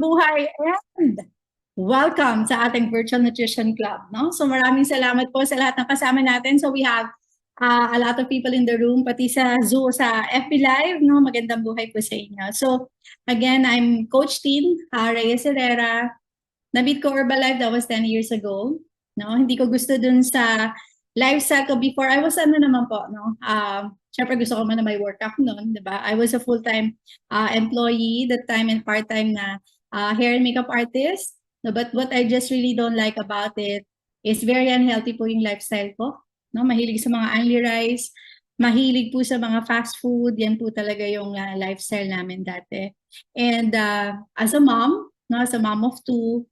Buhay and welcome sa ating Virtual Nutrition Club. No? So maraming salamat po sa lahat ng kasama natin. So we have a lot of people in the room, pati sa Zoom, sa FB Live. No? Magandang buhay po sa inyo. So again, I'm Coach Tin Reyes Herrera. Na-meet ko Herbalife, that was 10 years ago. No? Hindi ko gusto dun sa lifestyle ko before. I was ano naman po, no? Siyempre gusto ko man na may work ako noon, di ba? I was a full-time employee that time and part-time na hair and makeup artist. No, but what I just really don't like about it is very unhealthy po yung lifestyle ko. No, mahilig sa mga only rice, mahilig po sa mga fast food. Yan po talaga yung lifestyle namin dati. And as a mom, no, as a mom of two,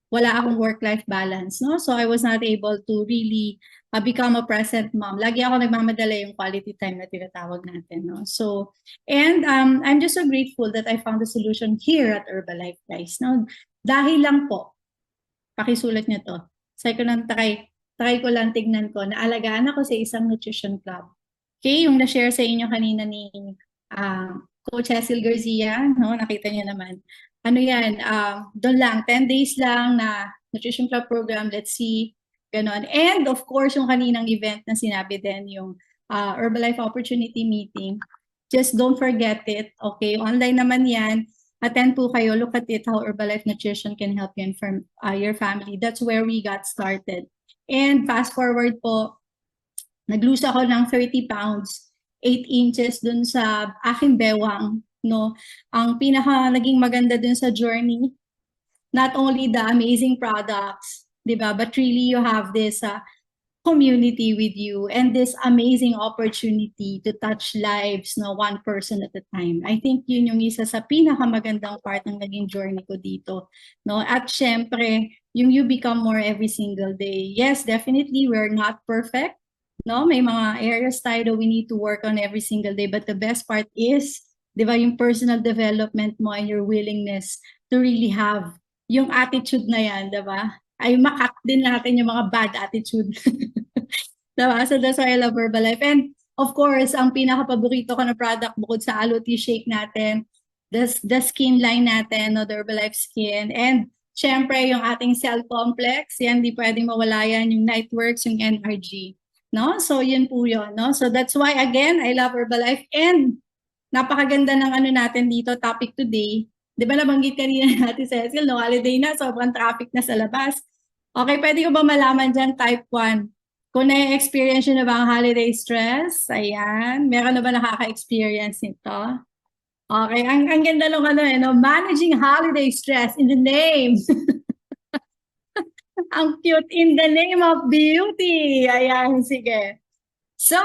wala akong work-life balance, no? So I was not able to really become a present mom. Lagi ako nagmamadala yung quality time na tinatawag natin, no? So, and I'm just so grateful that I found a solution here at Herbalife, guys, no? Dahil lang po, pakisulat niyo to. Sabi ko nang try ko lang tignan ko, naalagaan ako sa isang nutrition club. Okay, yung na-share sa inyo kanina ni Coach Cecil Garcia, no? Nakita niyo naman. Ano yan, doon lang, 10 days lang na nutrition club program, let's see, ganon. And of course, yung kaninang event na sinabi din, yung Herbalife Opportunity Meeting, just don't forget it, okay? Online naman yan, attend po kayo, look at it, how Herbalife Nutrition can help you and your family. That's where we got started. And fast forward po, nag-lose ako ng 30 pounds, 8 inches dun sa aking bewang, no? Ang pinaka naging maganda dun sa journey, not only the amazing products, di ba? But really you have this community with you and this amazing opportunity to touch lives, no, one person at a time. I think yun yung isa sa pinakamagandang part ng naging journey ko dito, no? At syempre, yung you become more every single day. Yes, definitely we're not perfect, no? May mga areas tayo that we need to work on every single day, but the best part is, di ba, yung personal development mo and your willingness to really have yung attitude na yan, di ba? Ay makat din natin yung mga bad attitude. Diba? So that's why I love Herbalife. And of course, ang pinaka-paborito ko na product bukod sa aloe tea shake natin, the skin line natin, no, the Herbalife skin. And syempre, yung ating cell complex, yan, di pwedeng mawala yan, yung Nightworks, yung NRG. No? So yun po yun. No? So that's why, again, I love Herbalife. And napakaganda ng ano natin dito, topic today. Di ba nabanggit kanina natin, Cecil, no, holiday na, sobrang traffic na sa labas. Okay, pwede ko ba malaman dyan, type 1? Kung na-experience nyo na ba ang holiday stress? Ayan, meron na ba nakaka-experience nito? Okay, ang ganda nung ano no? Managing holiday stress in the name. Ang cute, in the name of beauty. Ayan, sige. So,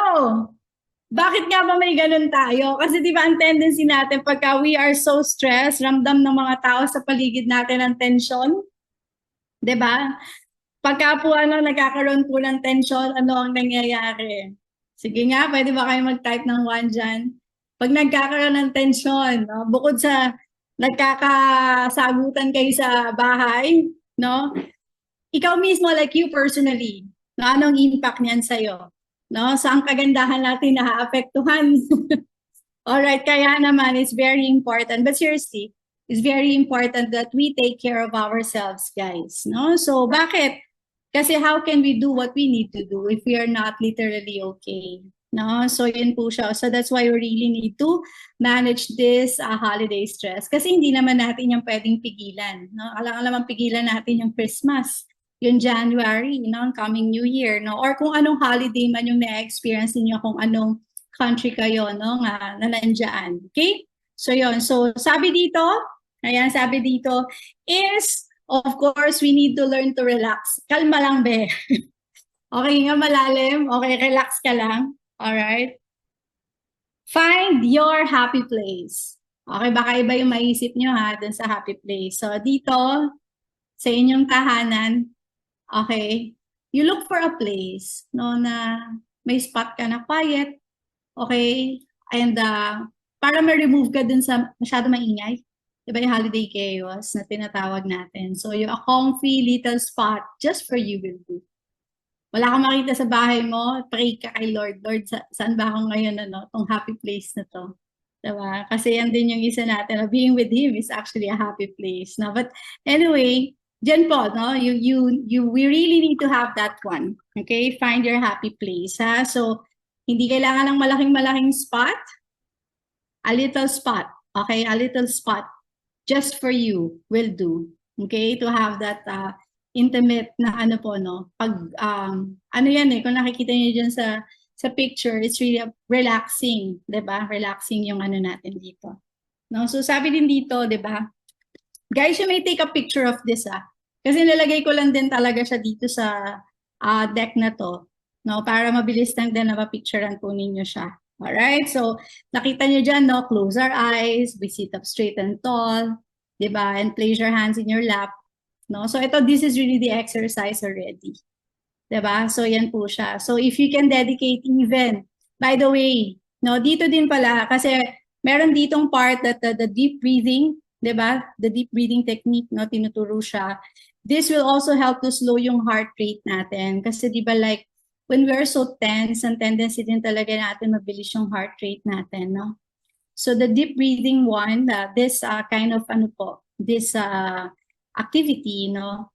bakit nga ba may ganun tayo? Kasi di ba ang tendency natin pagka we are so stressed, ramdam ng mga tao sa paligid natin ang tension. Di ba? Pagka po nagkakaroon po ng tension, ano ang nangyayari? Sige nga, pwede ba kayo mag-type ng 1 dyan? Pag nagkakaroon ng tension, no? Bukod sa nagkakasagutan kayo sa bahay, no? Ikaw mismo, like you personally, no? Anong impact niyan sa'yo? No? So ang kagandahan natin naaapektuhan. Alright, kaya naman it's very important. But seriously, it's very important that we take care of ourselves, guys. No? So bakit? Kasi how can we do what we need to do if we are not literally okay? No? So yun po siya. So that's why we really need to manage this holiday stress. Kasi hindi naman natin yung pwedeng pigilan. No? Alam pigilan natin yung Christmas, yung January, coming New Year, no? Or kung anong holiday man yung na-experience niyo, kung anong country kayo, no, na nandiyan. Okay? So yun. So sabi dito, ayan, sabi dito is, of course, we need to learn to relax. Kalma lang, be. Okay nga, malalim. Okay, relax ka lang. Alright? Find your happy place. Okay, baka iba yung maisip nyo ha, dun sa happy place. So, dito, sa inyong tahanan, okay, you look for a place, no, na may spot ka na quiet, okay, and para ma-remove ka dun sa masyado maingay. Diba yung holiday chaos na tinatawag natin. So yung a comfy little spot just for you will do. Wala kang makita sa bahay mo, pray ka kay Lord. Lord, saan ba ako ngayon, tong happy place na to? Diba? Kasi yan din yung isa natin, being with Him is actually a happy place. No? But anyway, dyan po, no? We really need to have that one. Okay? Find your happy place. Ha? So, hindi kailangan ng malaking-malaking spot. A little spot. Okay? A little spot just for you will do. Okay? To have that intimate na ano po, no? Pag, ano yan eh, kung nakikita niyo dyan sa picture, it's really relaxing, 'di ba? Relaxing yung ano natin dito. No? So sabi din dito, 'di ba? Guys, you may take a picture of this Kasi nilagay ko lang din talaga siya dito sa deck na to, no? Para mabilis lang din na mapicturean po ninyo siya. Alright? So, nakita niyo dyan, no? Close our eyes, we sit up straight and tall, 'di ba? And place your hands in your lap, no? So ito, this is really the exercise already. Diba? So, yan po siya. So, if you can dedicate even, by the way, no, dito din pala, kasi meron ditong part that the deep breathing, diba? The deep breathing technique, no, tinuturo siya. This will also help to slow yung heart rate natin. Kasi diba like, when we are so tense, ang tendency din talaga natin mabilis yung heart rate natin, no? So, the deep breathing one, this kind of, this activity, no,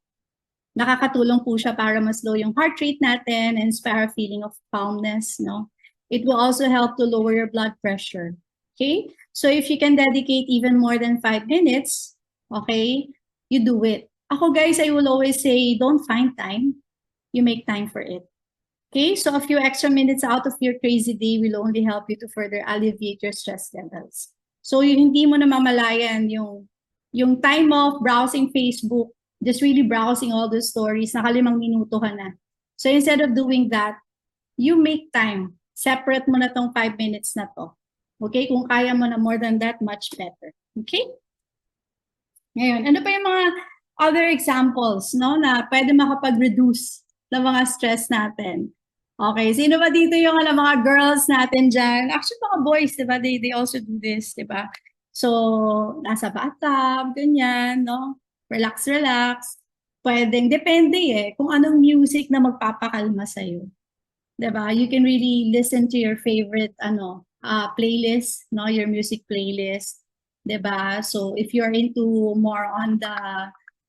nakakatulong po siya para mas-low yung heart rate natin and inspire a feeling of calmness, no? It will also help to lower your blood pressure, okay? So if you can dedicate even more than 5 minutes, okay, you do it. Ako guys, I will always say, don't find time, you make time for it. Okay, so a few extra minutes out of your crazy day will only help you to further alleviate your stress levels. So yung hindi mo na mamalayan yung time of browsing Facebook, just really browsing all the stories, nakalimang minuto ka na. So instead of doing that, you make time. Separate mo na tong 5 minutes na to. Okay? Kung kaya mo na more than that, much better. Okay? Ngayon, ano pa yung mga other examples, no, na pwede makapag-reduce ng mga stress natin? Okay, sino ba dito yung mga girls natin dyan? Actually, mga boys, di ba? They also do this, di ba? So, nasa bathtub, ganyan, no? Relax, relax. Pwedeng, depende kung anong music na magpapakalma sa'yo. Diba? You can really listen to your favorite playlist, no? Your music playlist. Diba? So, if you're into more on the,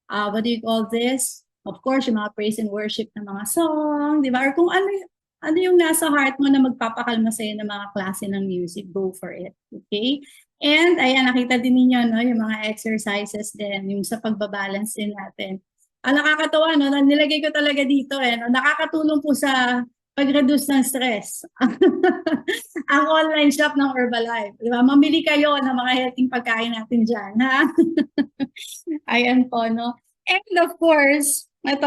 what do you call this? Of course, yung mga praise and worship na mga song, diba? Or kung ano yung nasa heart mo na magpapakalma sa'yo ng mga klase ng music, go for it. Okay? And ayan, nakita din ninyo, no, yung mga exercises din, yung sa pagbabalance din natin. Ang nakakatawa, no, nilagay ko talaga dito, no, nakakatulong po sa pag-reduce ng stress. Ang online shop ng Herbalife. Diba? Mamili kayo ng mga healthy pagkain natin dyan, ha? Ayan po, no? And of course, ito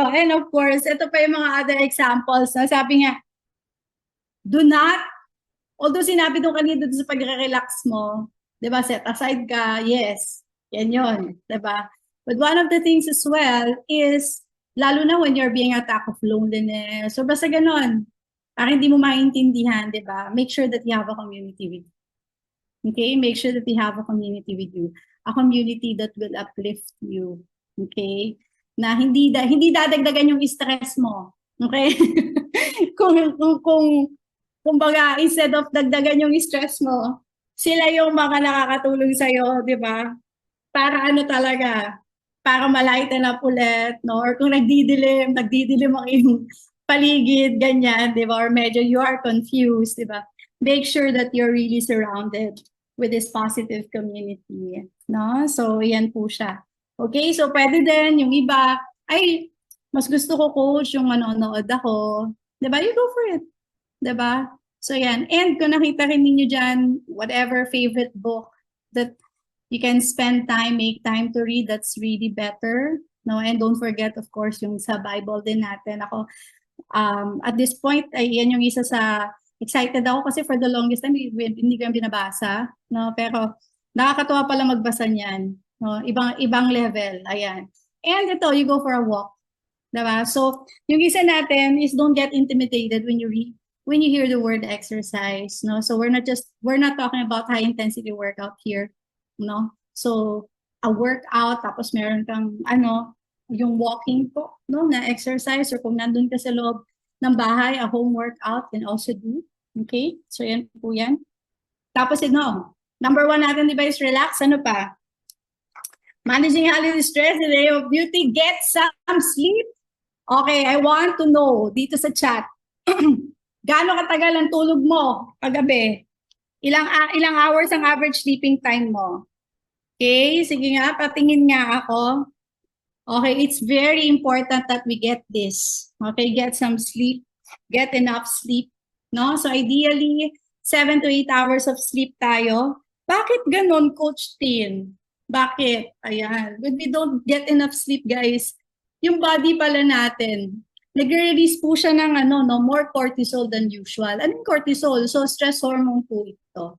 pa yung mga other examples. No? Sabi nga, do not, although sinabi doon kanina doon sa pag-relax mo, diba, set aside ka, yes, yan yun, diba? But one of the things as well is, lalo na when you're being attacked of loneliness, so basta ganon, parang hindi mo maintindihan, diba? Make sure that you have a community with you. Okay? Make sure that you have a community with you. A community that will uplift you. Okay? Na hindi dadagdagan yung stress mo. Okay? Kumbaga, instead of dagdagan yung stress mo, sila yung mga nakakatulong sa'yo, di ba? Para ano talaga, para malighten up ulit, no? Or kung nagdidilim ang iyong paligid, ganyan, di ba? Or medyo you are confused, di ba? Make sure that you're really surrounded with this positive community, no? So, yan po siya. Okay, so pwede din yung iba, ay, mas gusto ko coach yung manonood ako. Di ba? You go for it. Di ba? So, yan. And kung nakita rin ninyo dyan, whatever favorite book that you can spend time, make time to read, that's really better. No? And don't forget, of course, yung sa Bible din natin. Ako, at this point, ay yan yung isa sa excited ako kasi for the longest time, hindi ko yung binabasa. No? Pero nakakatuwa pala magbasa niyan. No? Ibang level. Ayan. And ito, you go for a walk. Diba? So, yung isa natin is don't get intimidated when you hear the word exercise, no? So we're not talking about high intensity workout here, no? So a workout tapos meron kang yung walking po, no, na exercise, or kung nandun ka sa loob ng bahay, a home workout can also do. Okay? So yan po yan. Tapos Number 1 natin, di ba, is relax. Ano pa? Managing holiday stress, the day of beauty, get some sleep. Okay, I want to know dito sa chat. Gaano katagal ang tulog mo kagabi? Ilang hours ang average sleeping time mo? Okay, sige nga, patingin nga ako. Okay, it's very important that we get this. Okay, get some sleep, get enough sleep. No? So ideally, 7 to 8 hours of sleep tayo. Bakit ganon, Coach Tin? Bakit? Ayan. When we don't get enough sleep, guys, yung body pala natin, nagre-release po siya ng more cortisol than usual. Anong cortisol? So stress hormone po ito.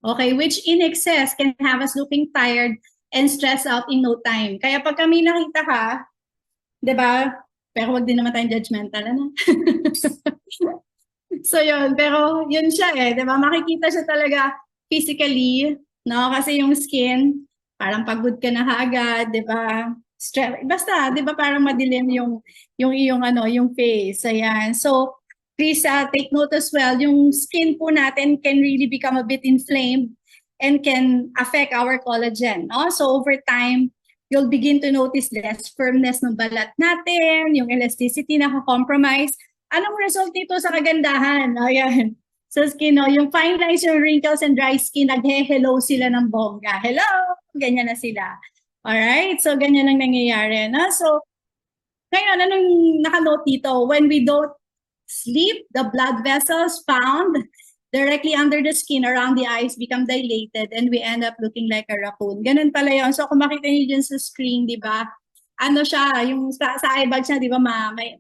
Okay, which in excess can have us looking tired and stressed out in no time. Kaya pag kami nakita ka, 'di ba? Pero wag din naman tayong judgmental, ano? So yun, pero yun siya 'di ba? Makikita siya talaga physically, no? Kasi yung skin, parang pagod ka na kaagad, 'di ba? Stress, basta, 'di ba, parang madilim yung yung face. Ayan. So please take note as well, yung skin po natin can really become a bit inflamed and can affect our collagen. No? So over time, you'll begin to notice less firmness ng balat natin, yung elasticity na-compromise. Anong result nito sa kagandahan? Ayan. Sa skin, no? Yung fine lines, yung wrinkles and dry skin, nag-hello sila ng bongga. Hello! Ganyan na sila. Alright? So ganyan ang nangyayari. No? So, ngayon, anong nakanote dito? When we don't sleep, the blood vessels found directly under the skin around the eyes become dilated and we end up looking like a raccoon. Ganun pala yun. So kung makita niyo dyan sa screen, di ba? Ano siya, yung sa eye bags niya, di ba,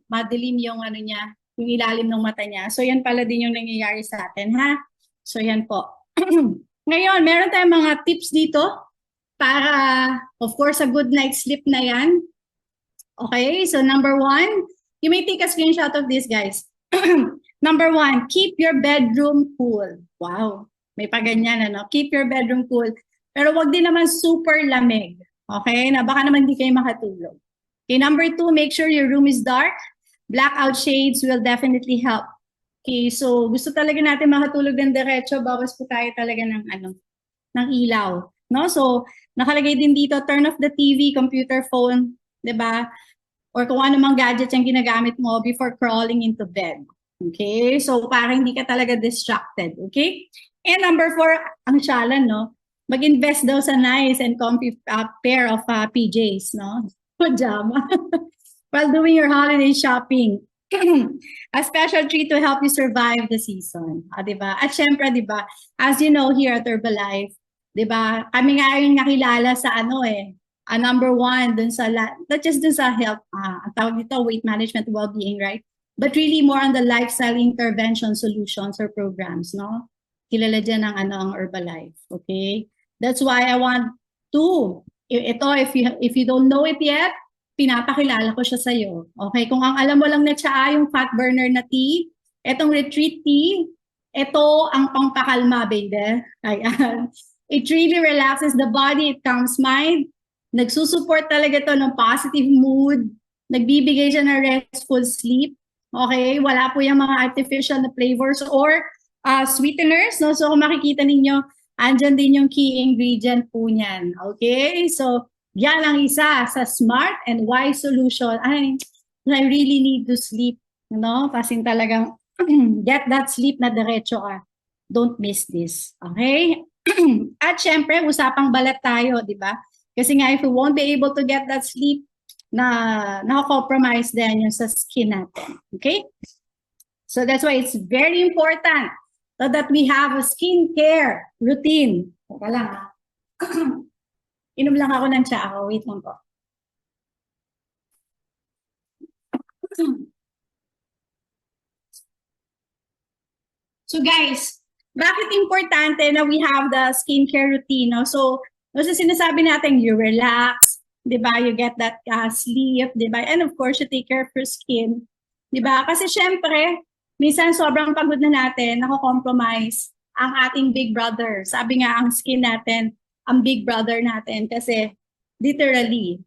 madilim yung niya, yung ilalim ng mata niya. So yan pala din yung nangyayari sa atin, ha? So yan po. Ngayon, meron tayong mga tips dito para, of course, a good night's sleep na yan. Okay, so number 1, you may take a screenshot of this, guys. Number 1, keep your bedroom cool. Wow, may paganyan, ano? Keep your bedroom cool. Pero wag din naman super lamig. Okay, na baka naman hindi kayo makatulog. Okay, number 2, make sure your room is dark. Blackout shades will definitely help. Okay, so gusto talaga natin makatulog ng diretso, bawas po tayo talaga ng ng ilaw. No? So, nakalagay din dito, turn off the TV, computer, phone, 'di ba? Or kung ano mang gadget yung ginagamit mo before crawling into bed. Okay? So, para hindi ka talaga distracted. Okay? And number 4, ang syalan, no? Mag-invest daw sa nice and comfy pair of PJs, no? Pajama. While doing your holiday shopping. A special treat to help you survive the season. Diba? At syempre, diba, as you know here at Herbalife, diba, kami nga yung nakilala sa number 1 dun sa, not just dun sa health, ang tawag dito, weight management, well-being, right? But really more on the lifestyle intervention solutions or programs, no? Kilala dyan ang Herbalife, okay? That's why I want to, if you don't know it yet, pinapakilala ko siya sa'yo. Okay, kung ang alam mo lang na tsaa, yung fat burner na tea, etong retreat tea, ito ang pangpakalma, baby. Ayan. It really relaxes the body, it calms mind, nagsusupport talaga to ng positive mood, nagbibigay siya ng restful sleep. Okay, wala po yung mga artificial na flavors or sweeteners, no? So kung makikita ninyo, andyan din yung key ingredient po niyan. Okay, so yan ang isa sa smart and wise solution. I really need to sleep, no? Kasi talagang get that sleep na diretso ka. Don't miss this. Okay? At syempre, usapang balat tayo, di ba? Kasi nga, if we won't be able to get that sleep, na-compromise din yung sa skin natin. Okay? So that's why it's very important so that we have a skincare routine. Teka lang, ha? Inom lang ako ng tsaa. Wait lang po. So guys, bakit importante na we have the skincare routine? No? So, sinasabi natin, you relax, di ba? You get that sleep, di ba? And of course, you take care of your skin. Di ba? Kasi syempre, minsan sobrang pagod na natin, nako-compromise ang ating big brother. Sabi nga, ang skin natin, ang big brother natin kasi literally,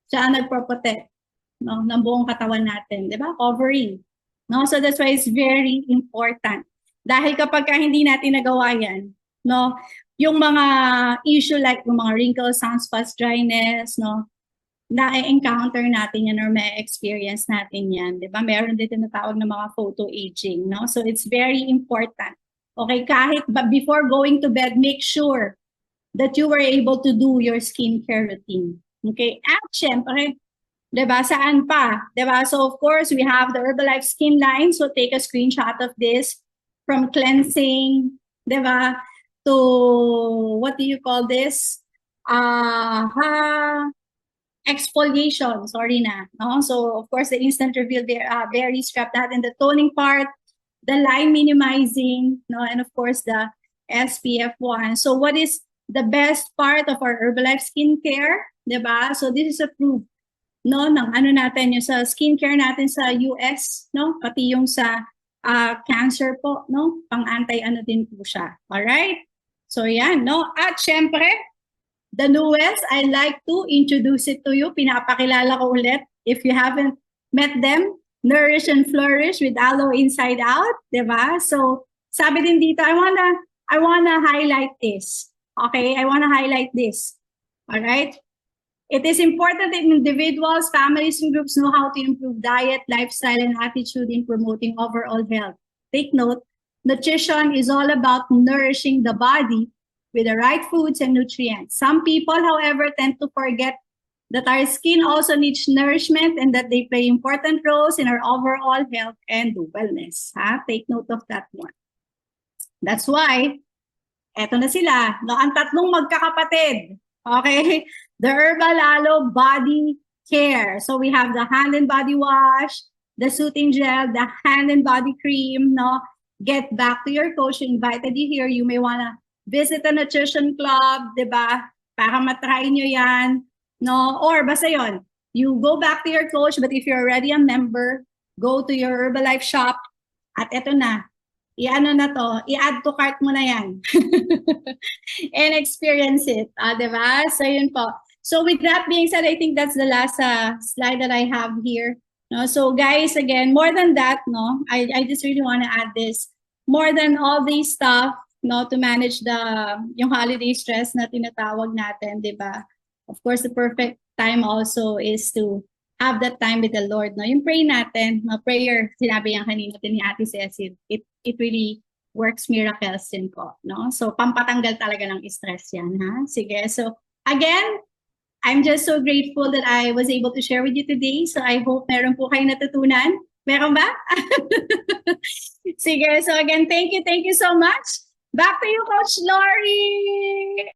siya ang nagpo-protect, no, ng buong katawan natin, di ba? Covering. No? So that's why it's very important. Dahil kapag hindi natin nagawa yan, no, yung mga issue like yung mga wrinkles, sunspots, dryness, no? Na-encounter natin yan or may-experience natin yan. Di ba? Meron din tinatawag na mga photo-aging, no? So it's very important. Okay, but before going to bed, make sure that you were able to do your skincare routine. Okay? At syempre, diba, saan pa? Diba? So of course, we have the Herbalife Skin line. So take a screenshot of this from cleansing, diba, to, what do you call this? Exfoliation, sorry na. No? So of course, the instant reveal berry scrap natin, the toning part, the line minimizing, no, and of course the SPF1. So what is the best part of our Herbalife skincare, 'di ba? So this is approved, no, ng ano natin yung sa skincare natin sa US, no, pati yung sa cancer po, no, pang-anti ano din po siya. All right? So yan, no. At syempre, the newest, I'd like to introduce it to you. Pinapakilala ko ulit. If you haven't met them, Nourish and Flourish with Aloe Inside Out, diba? So, sabi din dito, I wanna highlight this. Okay, I wanna highlight this. All right? It is important that individuals, families, and groups know how to improve diet, lifestyle, and attitude in promoting overall health. Take note, nutrition is all about nourishing the body with the right foods and nutrients. Some people, however, tend to forget that our skin also needs nourishment and that they play important roles in our overall health and wellness. Take note of that one. That's why, eto na sila, no, ang tatlong magkakapatid. Okay? The Herbal Aloe Body Care. So we have the hand and body wash, the soothing gel, the hand and body cream, no? Get back to your coach. Invited you here. You may wanna visit a nutrition club, di ba? Para matry nyo yan, no? Or basta yon, you go back to your coach, but if you're already a member, go to your Herbalife shop, at eto na, i-ano na to, i-add to cart mo na yan. And experience it, di ba? So yun po. So with that being said, I think that's the last slide that I have here. No? So guys, again, more than that, no, I just really want to add this. More than all these stuff, no, to manage yung holiday stress na tinatawag natin, di ba? Of course, the perfect time also is to have that time with the Lord. No? Yung pray natin, no, prayer, sinabi yan kanina ni Ate Cecil, it really works miracles din po. No? So, pampatanggal talaga ng stress yan. Ha? Sige, so again, I'm just so grateful that I was able to share with you today. So I hope meron po kayo natutunan. Meron ba? Sige, so again, thank you so much. Back to you, Coach Lori!